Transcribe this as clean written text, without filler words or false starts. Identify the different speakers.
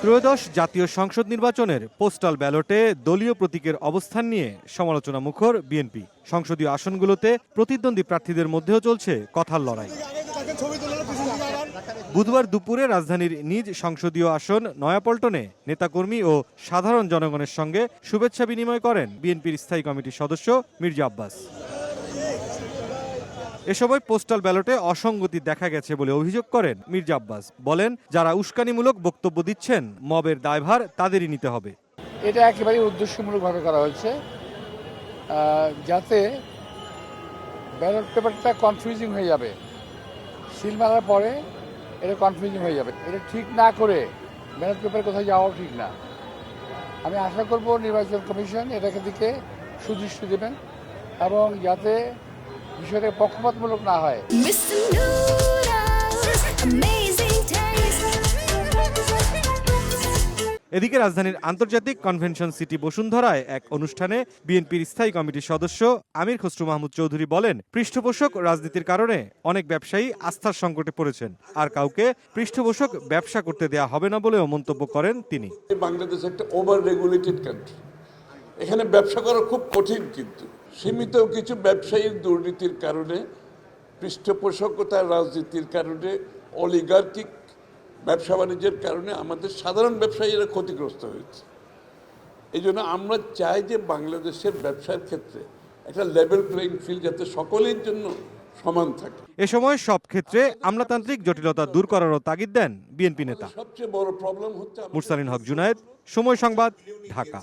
Speaker 1: ত্রয়োদশ জাতীয় সংসদ নির্বাচনের পোস্টাল ব্যালটে দলীয় প্রতীকের অবস্থান নিয়ে সমালোচনা মুখর বিএনপি। সংসদীয় আসনগুলোতে প্রতিদ্বন্দ্বী প্রার্থীদের মধ্যেও চলছে কথার লড়াই। বুধবার দুপুরে রাজধানীর নিজ সংসদীয় আসন নয়াপল্টনে নেতাকর্মী ও সাধারণ জনগণের সঙ্গে শুভেচ্ছা বিনিময় করেন বিএনপির স্থায়ী কমিটির সদস্য মির্জা আব্বাস। এ সময় পোস্টাল ব্যালটে অসঙ্গতি দেখা গেছে বলে অভিযোগ করেন মির্জা আব্বাস। বলেন, যারা উস্কানিমূলক বক্তব্য দিচ্ছেন মবের দায়ভার তাদেরই নিতে হবে।
Speaker 2: এটা একেবারে উদ্দেশ্যমূলকভাবে করা হয়েছে যাতে ব্যালট পেপারটা কনফিউজিং হয়ে যাবে, সিল মারার পরে এটা কনফিউজিং হয়ে যাবে। এটা ঠিক না করে ব্যালট পেপার কোথায় যাওয়াও ঠিক না। আমি আশা করব নির্বাচন কমিশন এটাকে দিকে সুদৃষ্টি দেবেন এবং যাতে বিষয়টা পক্ষপাতমূলক না হয়।
Speaker 1: এদিকে রাজধানীর আন্তর্জাতিক কনভেনশন সিটি বসুন্ধরায় এক অনুষ্ঠানে বিএনপির স্থায়ী কমিটির সদস্য আমির খসরু মাহমুদ চৌধুরী বলেন, পৃষ্ঠপোষক রাজনীতির কারণে অনেক ব্যবসায়ী আস্থার সংকটে পড়েছেন, আর কাউকে পৃষ্ঠপোষক ব্যবসা করতে দেয়া হবে না বলেও মন্তব্য করেন তিনি।
Speaker 3: বাংলাদেশ একটা ওভার রেগুলেটেড কান্ট্রি, এখানে ব্যবসা করা খুব কঠিন, কিন্তু সীমিত কিছু ব্যবসায়ীর দুর্নীতির কারণে, পৃষ্ঠপোষকতার রাজনীতির কারণে, অলিগার্কিক ব্যবসা বাণিজ্যের কারণে আমাদের সাধারণ ব্যবসায়ীরা ক্ষতিগ্রস্ত হয়েছে। এই জন্য আমরা চাই যে বাংলাদেশের ব্যবসার ক্ষেত্রে একটা লেভেল প্লেইং ফিল্ড যাতে সকলের জন্য সমান থাকে।
Speaker 1: এ সময় সব ক্ষেত্রে আমলাতান্ত্রিক জটিলতা দূর করারও তাগিদ দেন বিএনপি নেতা।
Speaker 3: সবচেয়ে বড় প্রবলেম হচ্ছে
Speaker 1: মুরসালিন হক জুনায়েদ, সময় সংবাদ, ঢাকা।